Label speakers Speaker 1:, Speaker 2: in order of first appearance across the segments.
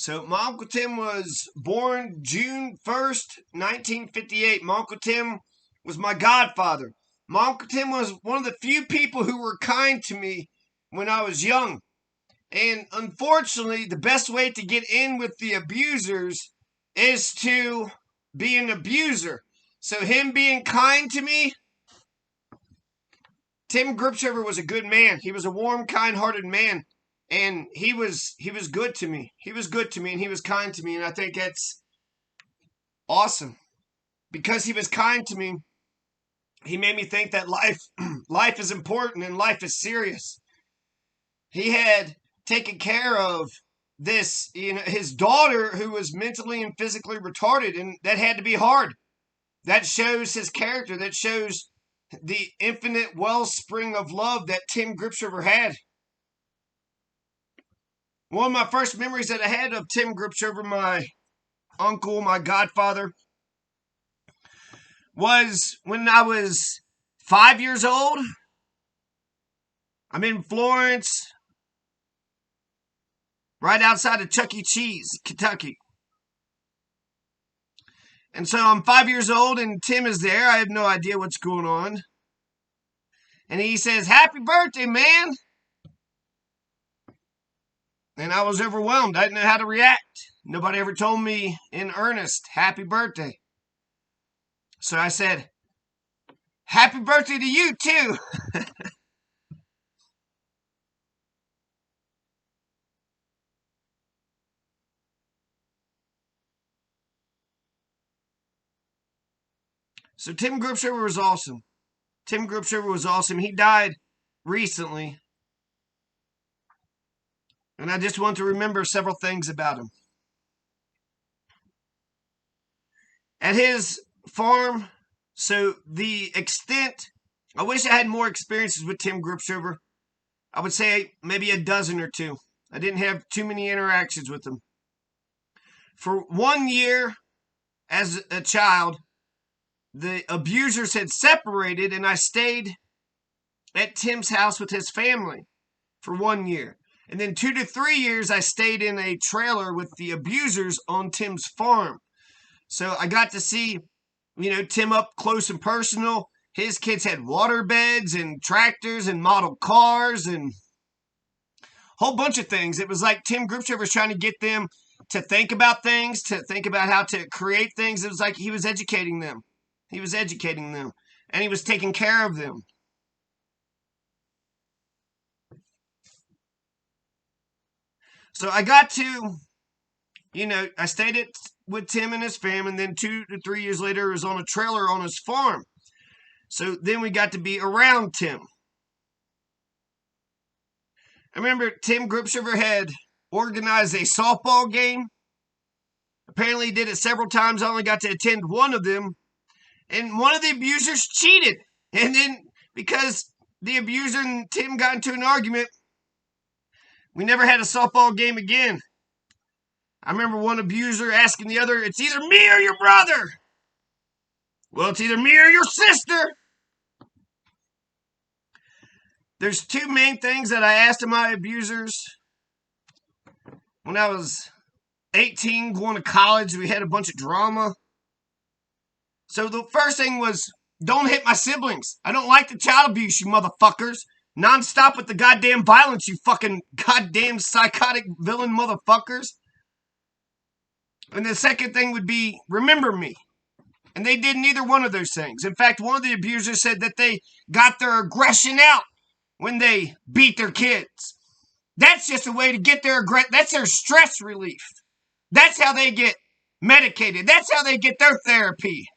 Speaker 1: So my Uncle Tim was born June 1st, 1958. My Uncle Tim was my godfather. My Uncle Tim was one of the few people who were kind to me when I was young. And unfortunately, the best way to get in with the abusers is to be an abuser. So him being kind to me, Tim Gripshover was a good man. He was a warm, kind-hearted man. And he was good to me. He was good to me and he was kind to me. And I think that's awesome. Because he was kind to me, he made me think that life is important and life is serious. He had taken care of his daughter who was mentally and physically retarded, and that had to be hard. That shows his character. That shows the infinite wellspring of love that Tim Gripshover had. One of my first memories that I had of Tim Gripshover, my uncle, my godfather, was when I was 5 years old. I'm in Florence, right outside of Chuck E. Cheese, Kentucky. And so I'm 5 years old and Tim is there. I have no idea what's going on. And he says, "Happy birthday, man." And I was overwhelmed. I didn't know how to react. Nobody ever told me in earnest, "Happy birthday." So I said, "Happy birthday to you too." So Tim Gripshover was awesome. Tim Gripshover was awesome. He died recently. And I just want to remember several things about him. At his farm, so the extent, I wish I had more experiences with Tim Gripshover. I would say maybe a dozen or two. I didn't have too many interactions with him. For 1 year as a child, the abusers had separated and I stayed at Tim's house with his family for 1 year. And then 2 to 3 years, I stayed in a trailer with the abusers on Tim's farm. So I got to see, Tim up close and personal. His kids had water beds and tractors and model cars and a whole bunch of things. It was like Tim Gripshover was trying to get them to think about things, to think about how to create things. It was like he was educating them. He was educating them. And he was taking care of them. So I got to, I stayed with Tim and his family, and then 2 to 3 years later, I was on a trailer on his farm. So then we got to be around Tim. I remember Tim Gripshover had organized a softball game. Apparently he did it several times. I only got to attend one of them. And one of the abusers cheated. And then because the abuser and Tim got into an argument, we never had a softball game again. I remember one abuser asking the other, "It's either me or your brother." "Well, it's either me or your sister." There's two main things that I asked of my abusers. When I was 18, going to college, we had a bunch of drama. So the first thing was, don't hit my siblings. I don't like the child abuse, you motherfuckers. Non-stop with the goddamn violence, you fucking goddamn psychotic villain motherfuckers. And the second thing would be, remember me. And they did neither one of those things. In fact, one of the abusers said that they got their aggression out when they beat their kids. That's just a way to get their aggression. That's their stress relief. That's how they get medicated. That's how they get their therapy.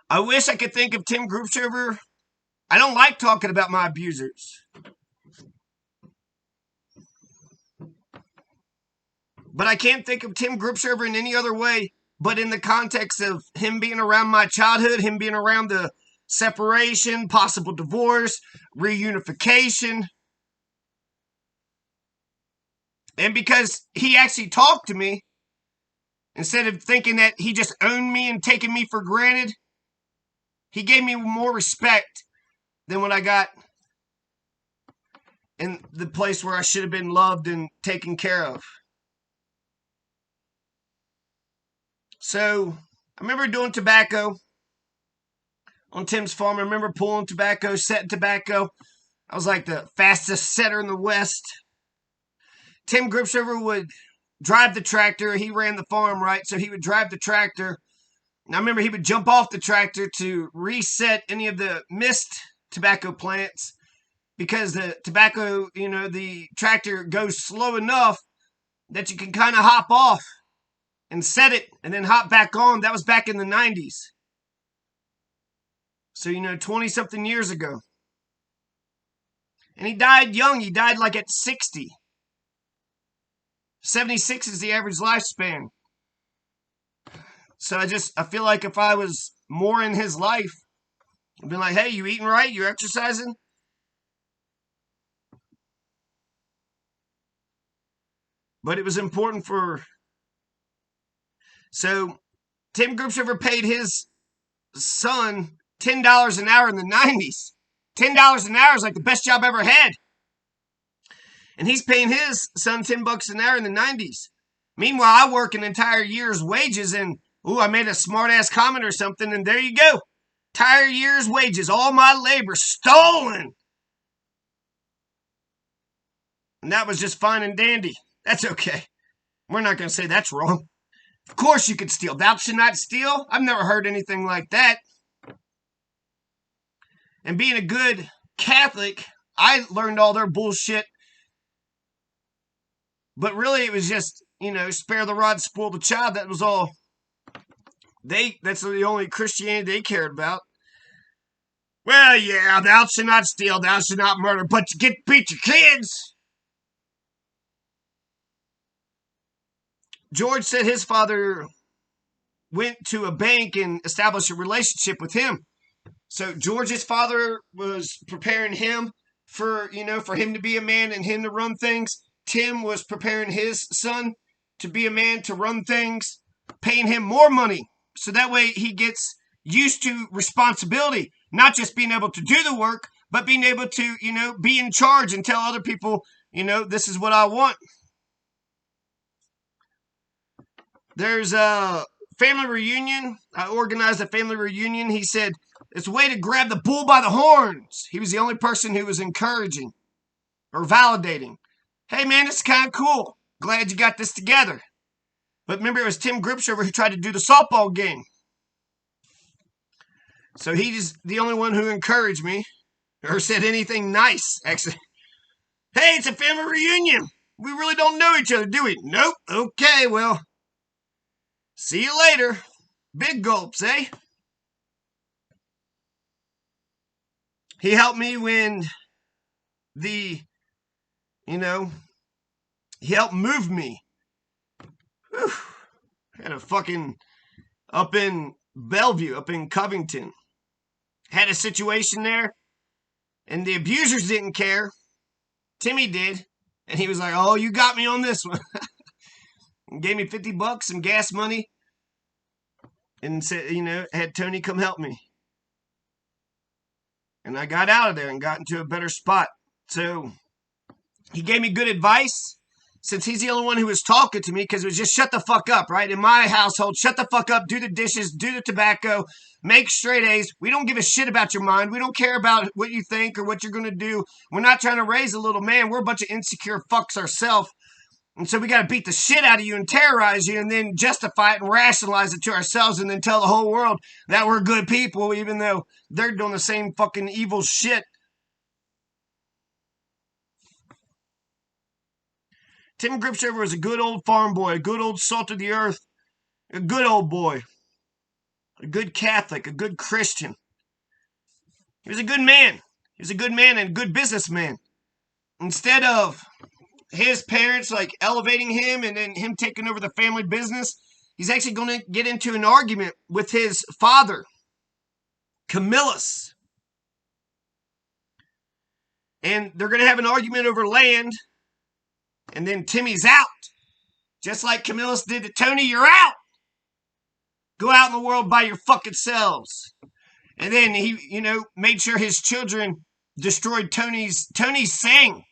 Speaker 1: I wish I could think of Tim Gripshover. I don't like talking about my abusers. But I can't think of Tim Gripshover in any other way but in the context of him being around my childhood, him being around the separation, possible divorce, reunification. And because he actually talked to me, instead of thinking that he just owned me and taking me for granted, he gave me more respect than what I got in the place where I should have been loved and taken care of. So I remember doing tobacco on Tim's farm. I remember pulling tobacco, setting tobacco. I was like the fastest setter in the West. Tim Gripshover would drive the tractor. He ran the farm, right? So he would drive the tractor. And I remember he would jump off the tractor to reset any of the missed tobacco plants because the tobacco, the tractor goes slow enough that you can kind of hop off and set it and then hop back on. That was back in the 90s. So, 20-something years ago. And he died young. He died like at 60. 76 is the average lifespan. So I feel like if I was more in his life, I'd be like, hey, you eating right? You exercising? But it was important so Tim Gripshover paid his son $10 an hour in the 90s. $10 an hour is like the best job I ever had. And he's paying his son $10 an hour in the 90s. Meanwhile, I work an entire year's wages and, I made a smart-ass comment or something, and there you go. Entire year's wages, all my labor stolen. And that was just fine and dandy. That's okay. We're not going to say that's wrong. Of course you could steal. Thou shalt not steal. I've never heard anything like that. And being a good Catholic, I learned all their bullshit. But really, it was just, spare the rod, spoil the child. That was all. That's the only Christianity they cared about. Well, yeah, thou shalt not steal, thou shalt not murder, but you get to beat your kids. George said his father went to a bank and established a relationship with him. So George's father was preparing him for him to be a man and him to run things. Tim was preparing his son to be a man to run things, paying him more money. So that way he gets used to responsibility, not just being able to do the work, but being able to, be in charge and tell other people, this is what I want. There's a family reunion. I organized a family reunion. He said, it's a way to grab the bull by the horns. He was the only person who was encouraging or validating. Hey, man, it's kind of cool. Glad you got this together. But remember, it was Tim Gripshover who tried to do the softball game. So he's the only one who encouraged me or said anything nice, actually. Hey, it's a family reunion. We really don't know each other, do we? Nope. Okay, well, see you later. Big gulps, eh? He helped me when he helped move me. Whew. Had a fucking up in Bellevue, up in Covington. Had a situation there, and the abusers didn't care. Timmy did, and he was like, "Oh, you got me on this one." And gave me $50, some gas money, and said, had Tony come help me. And I got out of there and got into a better spot. So he gave me good advice. Since he's the only one who was talking to me, because it was just shut the fuck up, right? In my household, shut the fuck up, do the dishes, do the tobacco, make straight A's. We don't give a shit about your mind. We don't care about what you think or what you're going to do. We're not trying to raise a little man. We're a bunch of insecure fucks ourselves. And so we got to beat the shit out of you and terrorize you and then justify it and rationalize it to ourselves and then tell the whole world that we're good people, even though they're doing the same fucking evil shit. Tim Gripshover was a good old farm boy, a good old salt of the earth, a good old boy, a good Catholic, a good Christian. He was a good man. He was a good man and a good businessman. Instead of his parents elevating him and then him taking over the family business, he's actually going to get into an argument with his father, Camillus. And they're going to have an argument over land. And then Timmy's out. Just like Camillus did to Tony, you're out. Go out in the world by your fucking selves. And then he, made sure his children destroyed Tony's sang.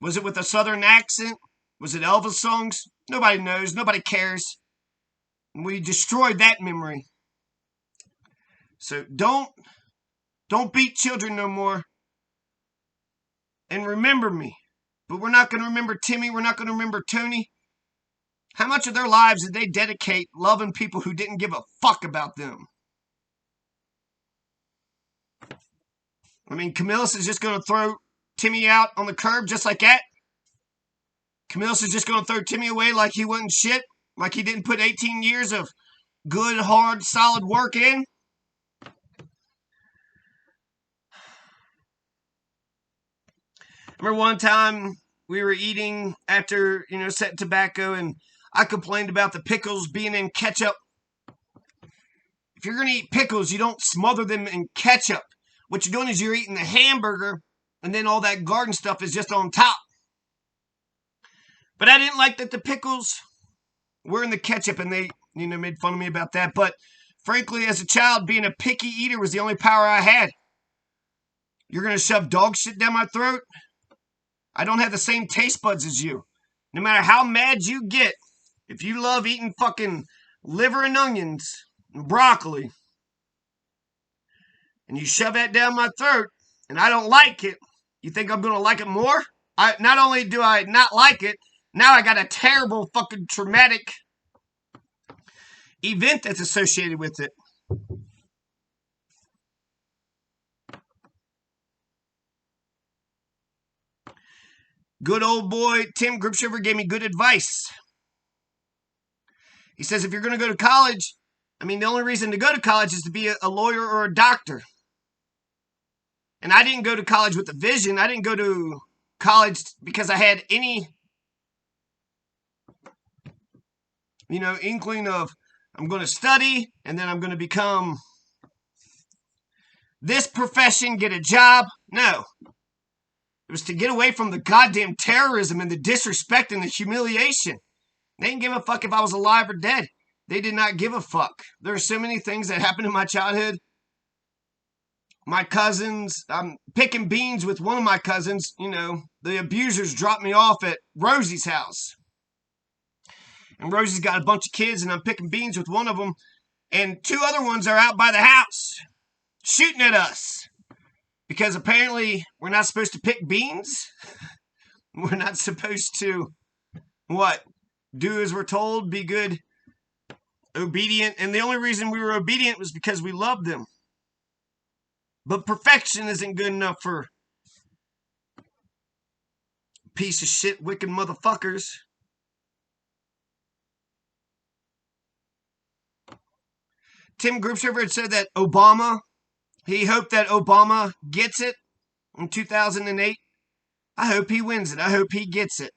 Speaker 1: Was it with a southern accent? Was it Elvis songs? Nobody knows. Nobody cares. And we destroyed that memory. So don't beat children no more. And remember me. But we're not going to remember Timmy. We're not going to remember Tony. How much of their lives did they dedicate loving people who didn't give a fuck about them? I mean, Camillus is just going to throw Timmy out on the curb just like that. Camillus is just going to throw Timmy away like he wasn't shit, like he didn't put 18 years of good, hard, solid work in. Remember one time we were eating after, setting tobacco, and I complained about the pickles being in ketchup. If you're going to eat pickles, you don't smother them in ketchup. What you're doing is you're eating the hamburger, and then all that garden stuff is just on top. But I didn't like that the pickles were in the ketchup, and they, made fun of me about that. But frankly, as a child, being a picky eater was the only power I had. You're going to shove dog shit down my throat? I don't have the same taste buds as you. No matter how mad you get, if you love eating fucking liver and onions and broccoli, and you shove that down my throat, and I don't like it, you think I'm going to like it more? Not only do I not like it, now I got a terrible fucking traumatic event that's associated with it. Good old boy Tim Gripshover gave me good advice. He says if you're going to go to college, the only reason to go to college is to be a lawyer or a doctor. And I didn't go to college with a vision. I didn't go to college because I had any, inkling of I'm going to study and then I'm going to become this profession, get a job. No. It was to get away from the goddamn terrorism and the disrespect and the humiliation. They didn't give a fuck if I was alive or dead. They did not give a fuck. There are so many things that happened in my childhood. My cousins, I'm picking beans with one of my cousins. The abusers dropped me off at Rosie's house. And Rosie's got a bunch of kids, and I'm picking beans with one of them. And two other ones are out by the house shooting at us. Because apparently we're not supposed to pick beans. We're not supposed to, do as we're told, be good, obedient. And the only reason we were obedient was because we loved them. But perfection isn't good enough for piece of shit, wicked motherfuckers. Tim Gripshover had said that he hoped that Obama gets it in 2008. I hope he wins it. I hope he gets it.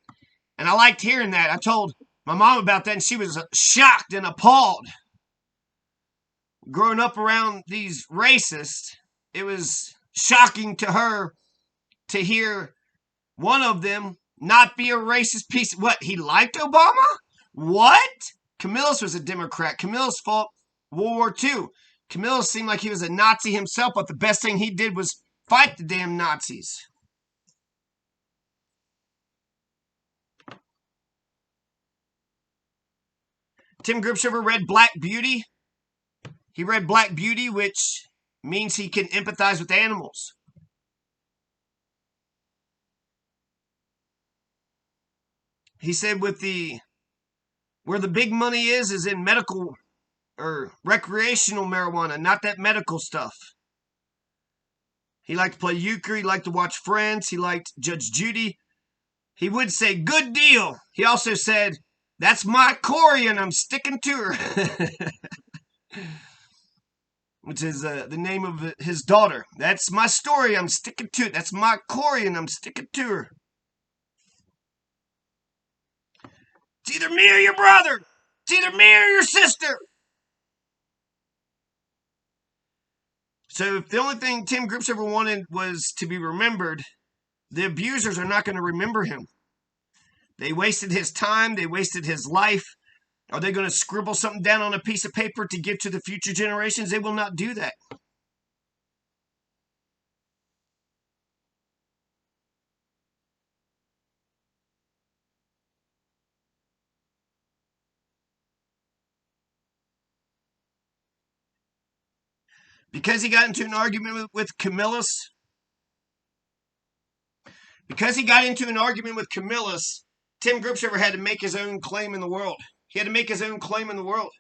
Speaker 1: And I liked hearing that. I told my mom about that, and she was shocked and appalled. Growing up around these racists, it was shocking to her to hear one of them not be a racist piece. What? He liked Obama? What? Camillus was a Democrat. Camillus fought World War II. Camillus seemed like he was a Nazi himself, but the best thing he did was fight the damn Nazis. Tim Gripshover read Black Beauty. He read Black Beauty, which means he can empathize with animals. He said where the big money is in medical or recreational marijuana, not that medical stuff. He liked to play euchre. He liked to watch Friends. He liked Judge Judy. He would say, good deal. He also said, that's my Corey and I'm sticking to her. Which is the name of his daughter. That's my story. I'm sticking to it. That's my Corey and I'm sticking to her. It's either me or your brother. It's either me or your sister. So if the only thing Tim Gripshover wanted was to be remembered, the abusers are not going to remember him. They wasted his time. They wasted his life. Are they going to scribble something down on a piece of paper to give to the future generations? They will not do that. Because he got into an argument with Camillus. Because he got into an argument with Camillus, Tim Gripshover had to make his own claim in the world. He had to make his own claim in the world.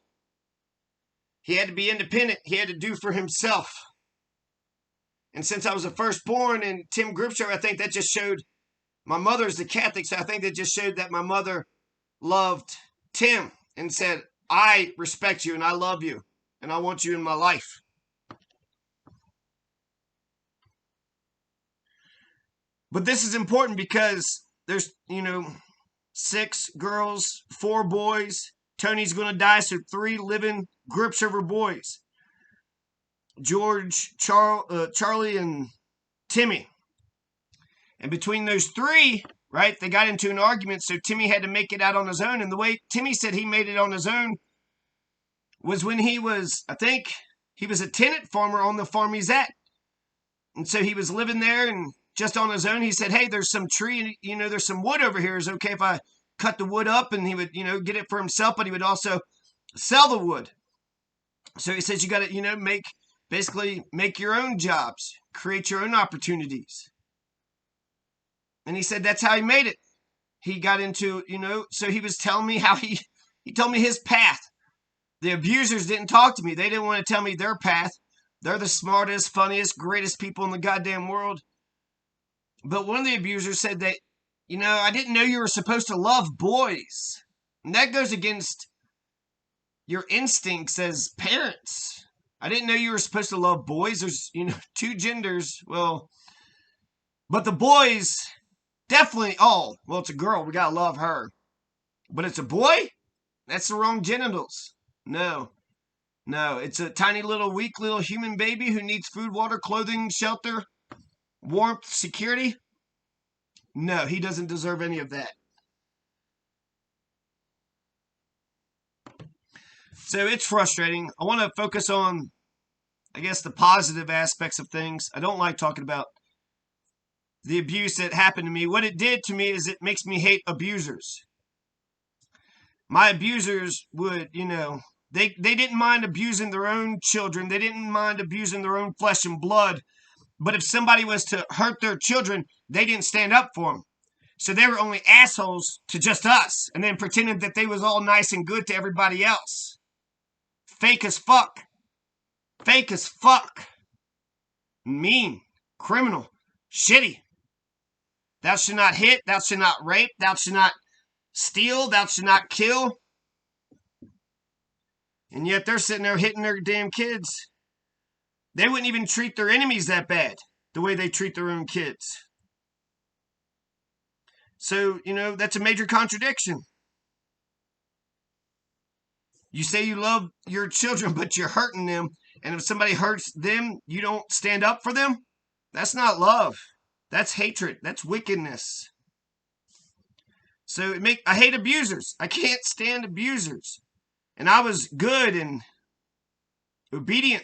Speaker 1: He had to be independent. He had to do for himself. And since I was the firstborn and Tim Gripshover, I think that just showed, my mother's the Catholic, so I think that just showed that my mother loved Tim and said, I respect you and I love you and I want you in my life. But this is important because there's, 6 girls, 4 boys. Tony's going to die, so 3 living Gripshover boys. George, Charlie, and Timmy. And between those 3, right, they got into an argument, so Timmy had to make it out on his own. And the way Timmy said he made it on his own was when he was, I think, he was a tenant farmer on the farm he's at. And so he was living there and just on his own, he said, hey, there's some tree, there's some wood over here. Is it okay if I cut the wood up? And he would, get it for himself, but he would also sell the wood. So he says, you got to, make your own jobs, create your own opportunities. And he said that's how he made it. He got into, so he was telling me how he told me his path. The abusers didn't talk to me. They didn't want to tell me their path. They're the smartest, funniest, greatest people in the goddamn world. But one of the abusers said that, I didn't know you were supposed to love boys. And that goes against your instincts as parents. I didn't know you were supposed to love boys. There's, 2 genders. Well, but the boys definitely, it's a girl. We got to love her. But it's a boy? That's the wrong genitals. No, it's a tiny little, weak little human baby who needs food, water, clothing, shelter, warmth, security. No, he doesn't deserve any of that. So it's frustrating. I want to focus on, I guess, the positive aspects of things. I don't like talking about the abuse that happened to me. What it did to me is it makes me hate abusers. My abusers would, they didn't mind abusing their own children. They didn't mind abusing their own flesh and blood. But if somebody was to hurt their children, they didn't stand up for them. So they were only assholes to just us, and then pretended that they was all nice and good to everybody else. Fake as fuck. Fake as fuck. Mean. Criminal. Shitty. Thou shalt not hit. Thou shalt not rape. Thou shalt not steal. Thou shalt not kill. And yet they're sitting there hitting their damn kids. They wouldn't even treat their enemies that bad, the way they treat their own kids. So, that's a major contradiction. You say you love your children, but you're hurting them. And if somebody hurts them, you don't stand up for them? That's not love. That's hatred. That's wickedness. So I hate abusers. I can't stand abusers. And I was good and obedient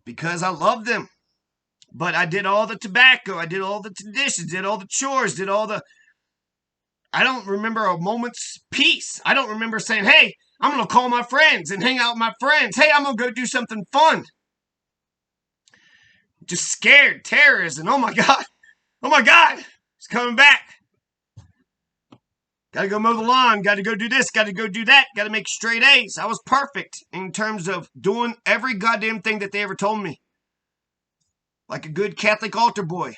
Speaker 1: because I loved them. But I did all the tobacco. I did all the dishes, did all the chores, I don't remember a moment's peace. I don't remember saying, hey, I'm going to call my friends and hang out with my friends. Hey, I'm going to go do something fun. Just scared, terrorism. Oh my God. It's coming back. Got to go mow the lawn. Got to go do this. Got to go do that. Got to make straight A's. I was perfect in terms of doing every goddamn thing that they ever told me. Like a good Catholic altar boy.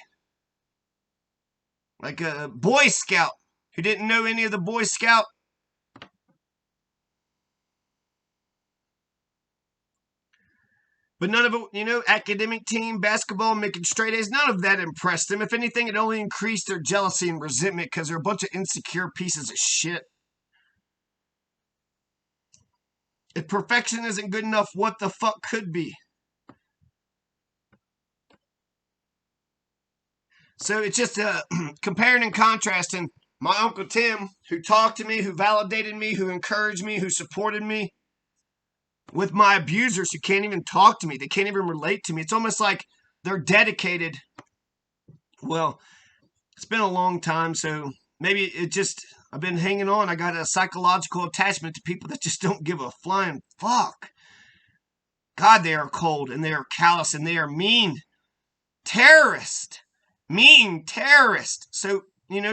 Speaker 1: Like a Boy Scout who didn't know any of the Boy Scout. But none of it, academic team, basketball, making straight A's, none of that impressed them. If anything, it only increased their jealousy and resentment because they're a bunch of insecure pieces of shit. If perfection isn't good enough, what the fuck could be? So it's just comparing and contrasting my Uncle Tim, who talked to me, who validated me, who encouraged me, who supported me, with my abusers who can't even talk to me. They can't even relate to me. It's almost like they're dedicated. Well, it's been a long time, so maybe I've been hanging on. I got a psychological attachment to people that just don't give a flying fuck. God, they are cold and they are callous and they are mean. Terrorist. Mean terrorist. So,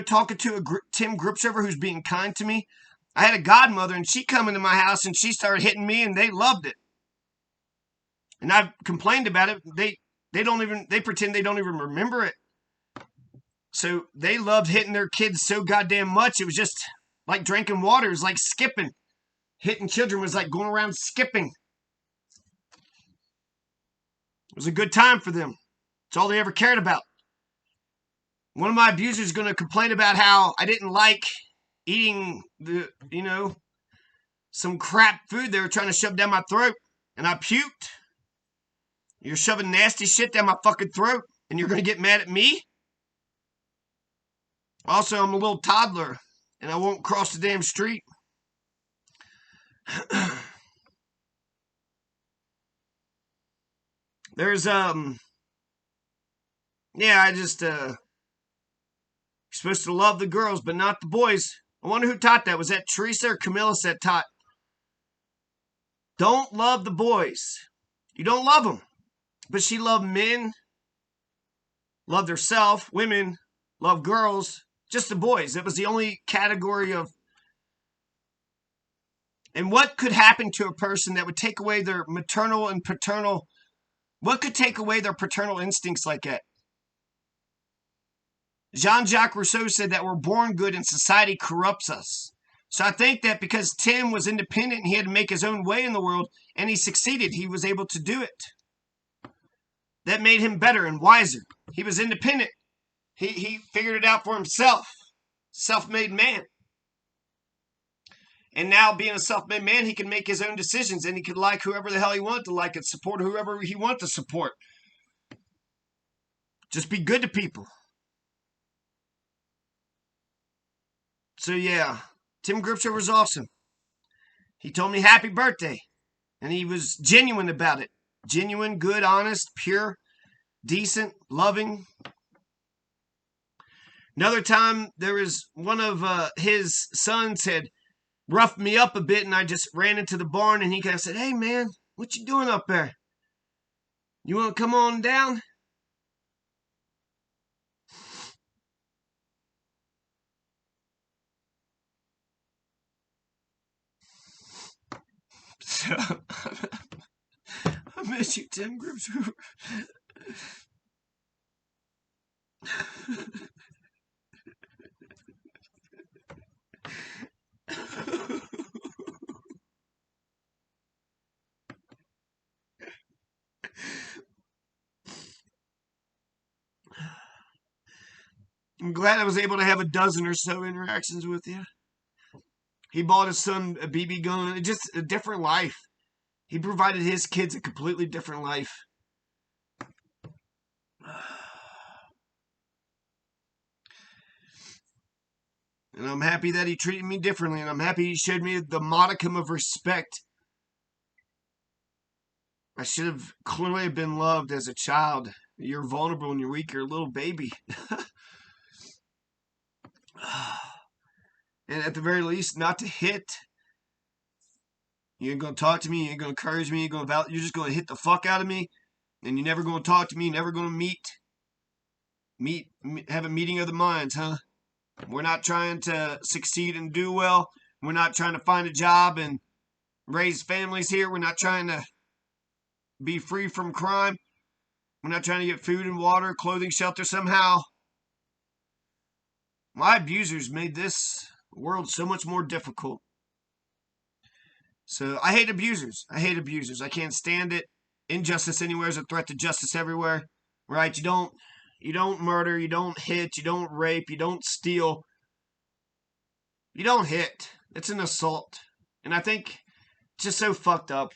Speaker 1: talking to Tim Gripshover who's being kind to me, I had a godmother and she come into my house and she started hitting me and they loved it. And I've complained about it. They pretend they don't even remember it. So they loved hitting their kids so goddamn much. It was just like drinking water. It was like skipping. Hitting children was like going around skipping. It was a good time for them. It's all they ever cared about. One of my abusers is going to complain about how I didn't like eating some crap food they were trying to shove down my throat. And I puked. You're shoving nasty shit down my fucking throat. And you're going to get mad at me? Also, I'm a little toddler. And I won't cross the damn street. There's, I just, you're supposed to love the girls, but not the boys. I wonder who taught that. Was that Teresa or Camilla that taught? Don't love the boys. You don't love them. But she loved men, loved herself, women, loved girls, just the boys. It was the only category of. And what could happen to a person that would take away their maternal and paternal? What could take away their paternal instincts like that? Jean-Jacques Rousseau said that we're born good and society corrupts us. So I think that because Tim was independent and he had to make his own way in the world and he succeeded, he was able to do it. That made him better and wiser. He was independent. He figured it out for himself. Self-made man. And now being a self-made man, he can make his own decisions and he could like whoever the hell he wanted to like and support whoever he wanted to support. Just be good to people. So yeah, Tim Gripshover was awesome. He told me happy birthday. And he was genuine about it. Genuine, good, honest, pure, decent, loving. Another time, there was one of his sons had roughed me up a bit, and I just ran into the barn, and he kind of said, "Hey, man, what you doing up there? You want to come on down?" So, I miss you, Tim Gripshover. I'm glad I was able to have a dozen or so interactions with you. He bought his son a BB gun. Just a different life. He provided his kids a completely different life. And I'm happy that he treated me differently. And I'm happy he showed me the modicum of respect. I should have clearly been loved as a child. You're vulnerable and you're weak. You're a little baby. And at the very least, not to hit. You ain't going to talk to me. You ain't going to encourage me. You're just going to hit the fuck out of me. And you're never going to talk to me. You're never going to have a meeting of the minds, huh? We're not trying to succeed and do well. We're not trying to find a job and raise families here. We're not trying to be free from crime. We're not trying to get food and water, clothing, shelter somehow. My abusers made this world so much more difficult. So I hate abusers. I hate abusers. I can't stand it. Injustice anywhere is a threat to justice everywhere. Right? You don't murder, you don't hit, you don't rape, you don't steal. You don't hit. It's an assault. And I think it's just so fucked up.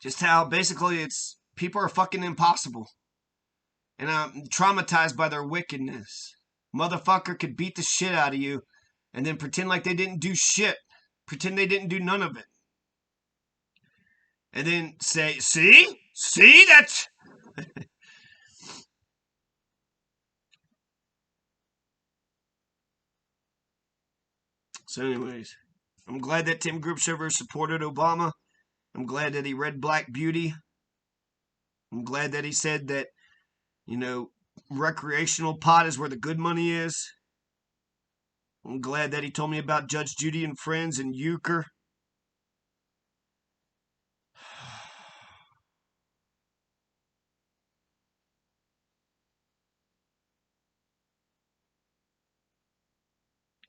Speaker 1: Just how basically it's people are fucking impossible. And I'm traumatized by their wickedness. Motherfucker could beat the shit out of you and then pretend like they didn't do shit. Pretend they didn't do none of it. And then say, see, that's... So anyways, I'm glad that Tim Gripshover supported Obama. I'm glad that he read Black Beauty. I'm glad that he said that, recreational pot is where the good money is. I'm glad that he told me about Judge Judy and Friends and Euchre.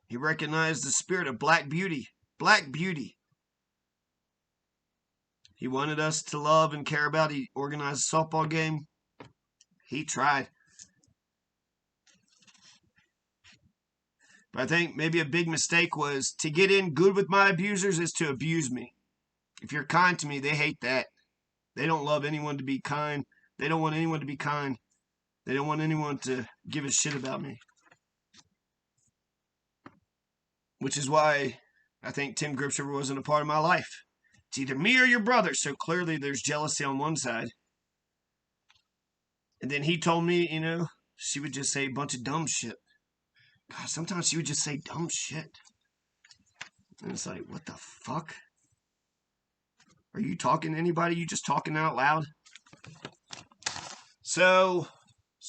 Speaker 1: He recognized the spirit of Black Beauty. Black Beauty. He wanted us to love and care about. He organized a softball game. He tried. But I think maybe a big mistake was to get in good with my abusers is to abuse me. If you're kind to me, they hate that. They don't love anyone to be kind. They don't want anyone to be kind. They don't want anyone to give a shit about me. Which is why I think Tim Gripshover wasn't a part of my life. It's either me or your brother, so clearly there's jealousy on one side. And then he told me, she would just say a bunch of dumb shit. God, sometimes she would just say dumb shit. And it's like, what the fuck? Are you talking to anybody? You just talking out loud? So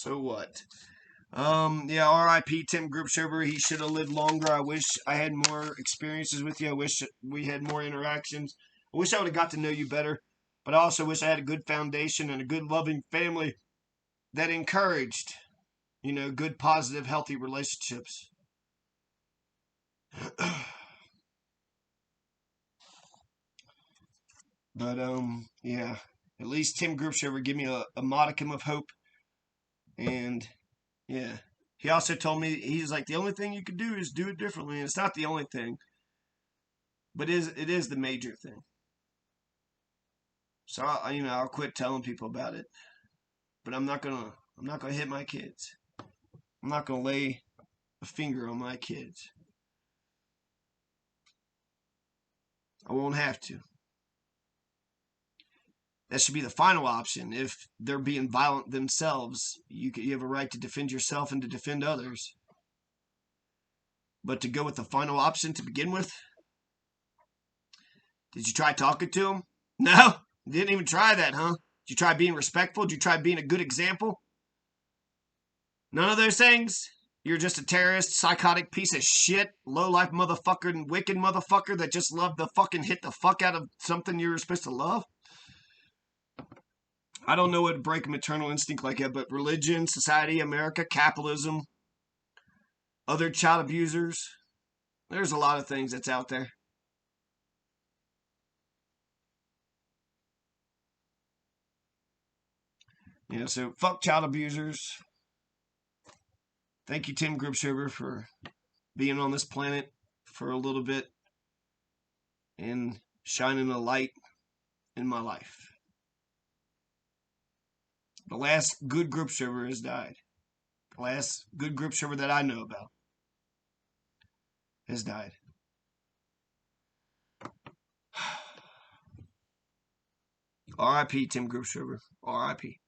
Speaker 1: what? Yeah, R.I.P. Tim Gripshover. He should have lived longer. I wish I had more experiences with you. I wish we had more interactions. I wish I would have got to know you better. But I also wish I had a good foundation and a good, loving family that encouraged, good, positive, healthy relationships. But, yeah. At least Tim Gripshover gave me a modicum of hope. And, yeah. He also told me, he's like, the only thing you could do is do it differently. And it's not the only thing. But it is the major thing. So, I'll quit telling people about it. But I'm not gonna hit my kids. I'm not gonna lay a finger on my kids. I won't have to. That should be the final option. If they're being violent themselves, you have a right to defend yourself and to defend others. But to go with the final option to begin with? Did you try talking to them? No? You didn't even try that, huh? Did you try being respectful? Did you try being a good example? None of those things? You're just a terrorist, psychotic piece of shit, low-life motherfucker and wicked motherfucker that just loved to fucking hit the fuck out of something you were supposed to love? I don't know what to break a maternal instinct like that, but religion, society, America, capitalism, other child abusers, there's a lot of things that's out there. So fuck child abusers. Thank you, Tim Gripshover, for being on this planet for a little bit and shining a light in my life. The last good Gripshover has died. The last good Gripshover that I know about has died. R.I.P. Tim Gripshover. R.I.P.